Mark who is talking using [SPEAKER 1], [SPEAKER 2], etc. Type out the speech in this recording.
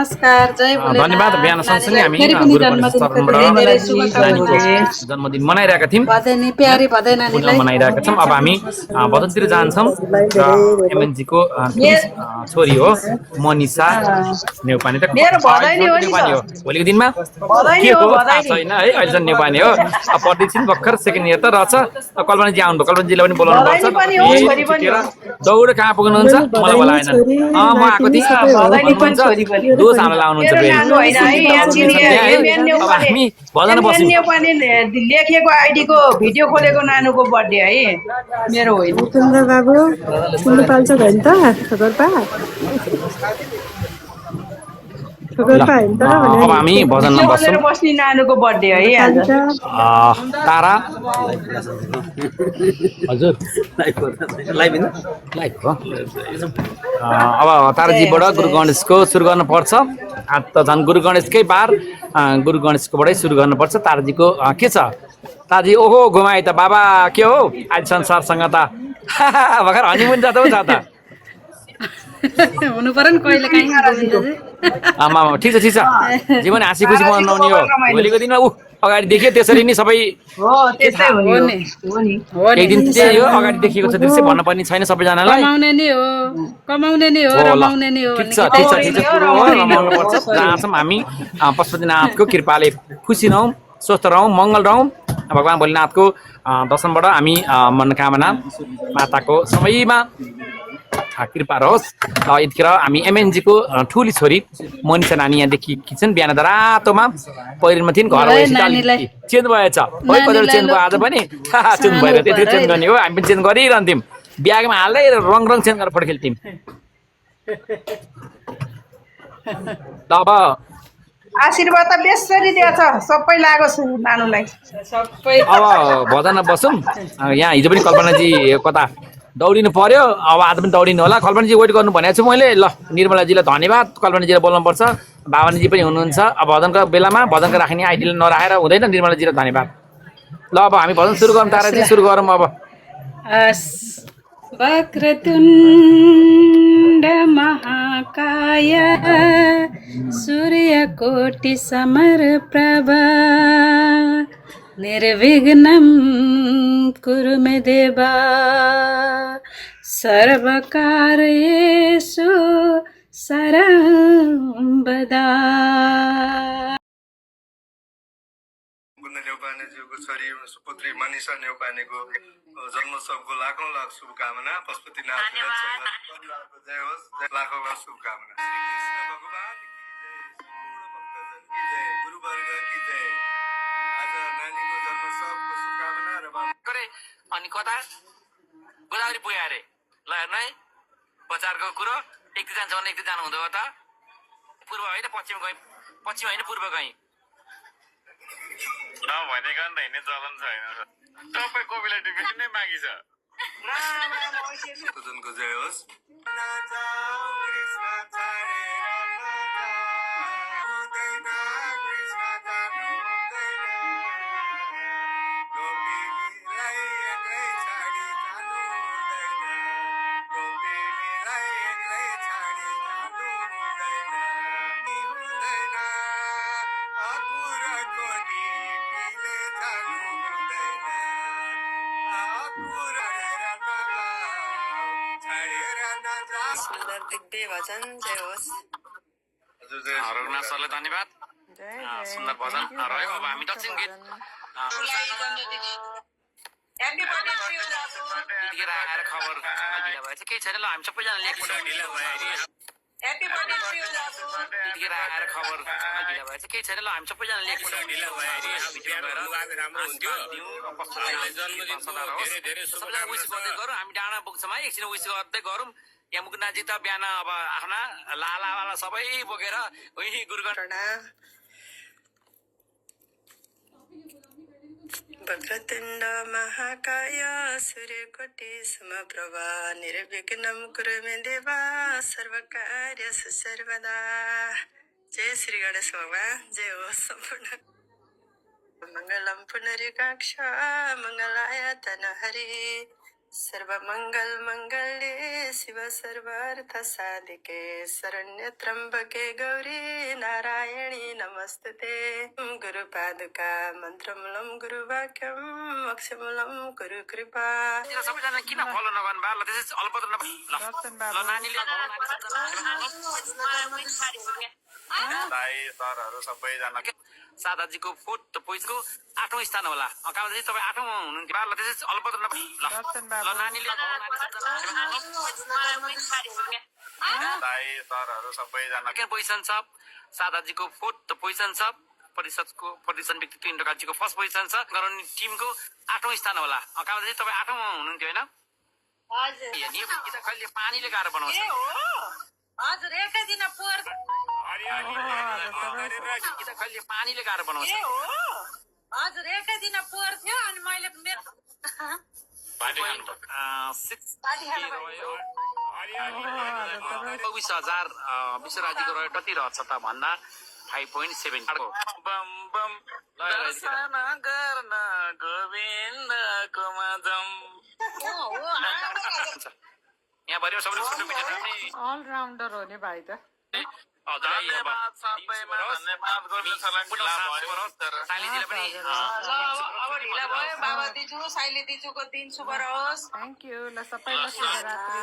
[SPEAKER 1] नमस्कार, जय
[SPEAKER 2] धन्यवाद।
[SPEAKER 1] भोलेनाथ।
[SPEAKER 2] बिहान सँगसँगै
[SPEAKER 1] नानीलाई
[SPEAKER 2] हामी
[SPEAKER 1] फेरि पनि
[SPEAKER 2] गुरु गणेश
[SPEAKER 1] जन्मदिनको धेरै
[SPEAKER 2] चरणबाट
[SPEAKER 1] धेरै
[SPEAKER 2] नानीको
[SPEAKER 1] शुभकामना।
[SPEAKER 2] जन्मदिन मनाइरहेका थियौँ,
[SPEAKER 1] बधाई नि प्यारी बधाई
[SPEAKER 2] पूर्ण
[SPEAKER 1] नानीलाई।
[SPEAKER 2] मनाइरहेका छौँ। अब हामी भजनतिर जान्छौँ र एमएनजीको ठुली
[SPEAKER 3] मे-
[SPEAKER 2] छोरी हो मनिषा नेउपाने। त
[SPEAKER 3] मेरो भदै नि
[SPEAKER 2] अहिलेसम्म
[SPEAKER 3] हो
[SPEAKER 2] त
[SPEAKER 3] नि
[SPEAKER 2] नेउपाने
[SPEAKER 3] त
[SPEAKER 2] हो, भोलिको दिनमा
[SPEAKER 3] भदै नि
[SPEAKER 2] के
[SPEAKER 3] हो
[SPEAKER 2] हो थाहा
[SPEAKER 3] भदै नि
[SPEAKER 2] छैन है। अहिलेसम्म नेउपाने हो। अब पढ्दैछ नि भर्खर सेकेन्ड इयर त रहेछ। कल्पनाजी आउनुभयो, कल्पनाजीलाई पनि बोलाउनु
[SPEAKER 3] भदै
[SPEAKER 2] पर्छ।
[SPEAKER 3] नि पनि हो
[SPEAKER 2] फेरि
[SPEAKER 3] छोरी पनि
[SPEAKER 2] छुटेर
[SPEAKER 3] हो
[SPEAKER 2] दौड कहाँ पुग्नुहुन्छ मलाई बोलाएनन्। म आएको थिएँ
[SPEAKER 3] भदै नि पनि
[SPEAKER 2] भन्नुहुन्छ,
[SPEAKER 3] छोरी पनि
[SPEAKER 2] दोष हामीलाई लाउनुहुन्छ
[SPEAKER 3] मेरो
[SPEAKER 2] फेरि।
[SPEAKER 3] नानु होइन है यहाँ
[SPEAKER 2] पनि
[SPEAKER 3] चिने
[SPEAKER 2] छन् त्यहाँ है।
[SPEAKER 3] एमएन
[SPEAKER 2] अब
[SPEAKER 3] न्यौपाने
[SPEAKER 2] हामी भजन
[SPEAKER 3] एमएन
[SPEAKER 2] बस्यौँ।
[SPEAKER 3] न्यौपाने लेखेको आइडीको भिडियो खोलेको नानुको बर्थडे है मेरो होइन
[SPEAKER 4] चन्द्र बाबु कुल्लु पाल्छ होइन त ठोकर्पा
[SPEAKER 2] ल
[SPEAKER 4] ठोकर्पा होइन त र भने
[SPEAKER 2] अब हामी भजनमा
[SPEAKER 3] भिडियो
[SPEAKER 2] बस्छौँ।
[SPEAKER 3] खोलेर बस्ने नानुको बर्थडे है आज
[SPEAKER 4] कालिका
[SPEAKER 2] तारा हजुर लाइभ हो। अब ताराजीबाट गुरु गणेशको सुरु गर्नुपर्छ। आज त झन् गुरु गणेशकै बार, गुरु गणेशकोबाटै सुरु गर्नुपर्छ। ताराजीको के छ ताराजी? ओहो घुमाए त बाबा, के हो आज संसारसँग त भर्खर हनिमुन जाँदा पो छ त।
[SPEAKER 1] हुनु पर्यो नि कहिले काहीँ गोविन्दजी।
[SPEAKER 2] आमा ठिक छ ठिक छ, जीवन हाँसी खुसी
[SPEAKER 3] ताराजीको
[SPEAKER 2] मनाउने हो।
[SPEAKER 3] ओभर रमाइलो
[SPEAKER 2] भोलिको दिनमा अगाडि देखियो त्यसरी नै सबै
[SPEAKER 3] हो
[SPEAKER 2] के
[SPEAKER 3] त्यस्तै
[SPEAKER 2] थाहा।
[SPEAKER 3] हो नि
[SPEAKER 1] हो
[SPEAKER 3] हो
[SPEAKER 1] नि
[SPEAKER 3] हो नि
[SPEAKER 1] हो
[SPEAKER 2] एक
[SPEAKER 1] नि,
[SPEAKER 2] दिन त्यही हो, अगाडि देखिएको छ दृश्य भन्नुपर्ने छैन सबैजनालाई।
[SPEAKER 1] कमाउने नि हो, कमाउने नि हो,
[SPEAKER 2] हो ल,
[SPEAKER 1] रमाउने नि हो
[SPEAKER 2] ठिक
[SPEAKER 1] भन्ने
[SPEAKER 2] छ
[SPEAKER 1] गीत
[SPEAKER 2] ठिक छ
[SPEAKER 1] है।
[SPEAKER 2] ठिक छ,
[SPEAKER 3] रमाउने हो,
[SPEAKER 2] कुरो हो,
[SPEAKER 3] रमाउने हो।
[SPEAKER 2] रमाउनु पर्छ। जहाँसम्म हामी पशुपतिनाथको कृपाले खुसी रहौँ, स्वस्थ रहौँ, मङ्गल रहौँ। भगवान् भोलेनाथको दर्शनबाट हामी मनोकामना माताको सबैमा कृपा रहोस्। यतिखेर हामी एमएनजीको ठुली छोरी मनिषा नानी यहाँ देखिएकी छन्। बिहान त रातोमा पहिरोमा थिइन्, घर
[SPEAKER 1] ल है
[SPEAKER 2] गएपछि त
[SPEAKER 1] नानीलाई,
[SPEAKER 2] अलिकति चेन्ज भएछ। है कतिवटा
[SPEAKER 1] नानीलाई
[SPEAKER 2] चेन्ज
[SPEAKER 1] ल
[SPEAKER 2] भयो आज पनि चेन्ज
[SPEAKER 1] सानो
[SPEAKER 2] भएर त्यतिखेर
[SPEAKER 1] उपहार है
[SPEAKER 2] चेन्ज
[SPEAKER 1] ल।
[SPEAKER 2] गर्ने हो। हामी पनि चेन्ज गरिरहन्थ्यौँ, ब्यागमा हाल्दै रङ रङ चेन्ज गरेर फोटो खेल्थ्यौँ। ल अब
[SPEAKER 3] आशीर्वाद त बेसरी दिएछ सबै लागोस् नानुलाई
[SPEAKER 1] सबै
[SPEAKER 2] भजनमा बसौँ। यहाँ हिजो पनि कल्पनाजी कता दौडिनु पर्यो, अब आज पनि दौडिनु होला। कल्पनाजी वेट गर्नु भनेको छु मैले। ल निर्मलाजीलाई धन्यवाद, कल्पनाजीलाई बोलाउनुपर्छ। भावनाजी पनि हुनुहुन्छ। अब भजनको बेलामा भजनको राख्ने आइडीलाई नराखेर हुँदैन। निर्मलाजीलाई धन्यवाद। ल अब हामी भजन सुरु गरौँ। ताराजी सुरु गरौँ अब।
[SPEAKER 1] हस्। वक्रतुण्ड महाकाय सूर्यकोटि समप्रभा निर्विघ्नं कुरु मे देवा सर्वकार्येषु सर्वदा।
[SPEAKER 5] नेउपानेज्यूको छोरी सुपुत्री मनिषा नेउपानेको जन्मोत्सवको लाखौँ लाख शुभकामना। पशुपतिनाथ परिवारको जय होस्, लाखौँ लाख शुभकामना। श्री कृष्ण भगवान की जय, सम्पूर्ण भक्तजन की जय, गुरुवर्ग की जय। आज नानीको जन्मोत्सवको शुभकामना र
[SPEAKER 2] अनि कता गोदावरी पुग्यो अरे। ल हेर्नु है, बजारको कुरो एकतिर जान्छ भने एकतिर जानु हुँदो त। पूर्व होइन पश्चिम गएँ, पश्चिम होइन पूर्व गएँ।
[SPEAKER 5] नभनेको नि त हिँड्ने चलन छैन। सबै कोपिलाई टिकट नै मागी छ। जनको जय होस्।
[SPEAKER 6] सुन्दर दिव्य भजन जय होस्।
[SPEAKER 2] रघुनाथ सरलाई धन्यवाद। सुन्दर भजन रह्यो। अब हामी दक्षिण गेट यतिखेर आएर खबर ढिला भएछ, केही छैन। ल हामी सबैजना लेख्छौँ। यतिखेर आएर खबर ढिला भएछ, केही छैन। ल हामी सबैजना लेख्छौँ। सबैजना विस गर्दै गरौँ। हामी डाँडा पुग्छौँ है, एकछिन विस गर्दै गरौँ। यहाँ मुकुनाजी त बिहान अब आफ्ना लालावाला सबै बोकेर उही गुरुगण
[SPEAKER 6] वक्रतुण्ड महाकाय सूर्यकोटि समप्रभा निर्विघ्नं कुरु मे देवा सर्वकार्येषु सर्वदा। जय श्री गणेश भगवान, जय होस् सम्पूर्ण। मङ्गलं पुनरिकाक्ष मङ्गलाय तनहरि सर्वमंगल मंगल्ये शिव सर्वार्थ साधिके शरण्य त्र्यंबके गौरी नारायणी नमस्तुते गुरु पादुका मन्त्रमूलम गुरु वाक्यम मोक्षमूलम गुरु कृपा
[SPEAKER 2] सबैजना किन फलो नगर्नु भयो ल त्यसै अलपत्र ल नानीले
[SPEAKER 5] दाई सरहरू सबैजना
[SPEAKER 2] सादाजीको फोर्थ पोइजको 8औं स्थान होला कामराजी तपाईँ 8औं हुनुहुन्थ्यो ल त्यसै अलपत्र ल नानीले
[SPEAKER 5] दाई सरहरू सबैजना
[SPEAKER 2] पोजिसन छ सादाजीको फोर्थ पोजिसन छ प्रतिशत व्यक्तित्व इन्डोकाजीको फर्स्ट पोजिसन छ गराउने टिमको 8औं स्थान होला कामराजी तपाईँ 8औं हुनुहुन्थ्यो होइन कहिले पानीले गाह्रो बनाउँछ
[SPEAKER 3] हजुर एकै दिन पोहोर
[SPEAKER 2] कहिले पानीले गाह्रो बनाउँछ
[SPEAKER 3] हजुर एकै दिन पोहोर थियो अनि मैले मेरो
[SPEAKER 2] 24,000 विश्वराजीको रह्यो कति रहन्छ त भन्दा 5.7
[SPEAKER 5] बम बम दर्शन गर्न गोविन्दको मजम
[SPEAKER 2] यहाँ भरि सबैले फोटो भिडियो
[SPEAKER 4] अलराउन्डर हो नि भाइ त
[SPEAKER 5] धन्यवाद सबैमा धन्यवाद गर्नु छलाई ढिला भयो
[SPEAKER 3] अब ढिला भयो बाबा दिजु साइली दिजुको दिन शुभ रहोस्
[SPEAKER 4] थ्याङ्क यू ल सबैलाई शुभरात्रि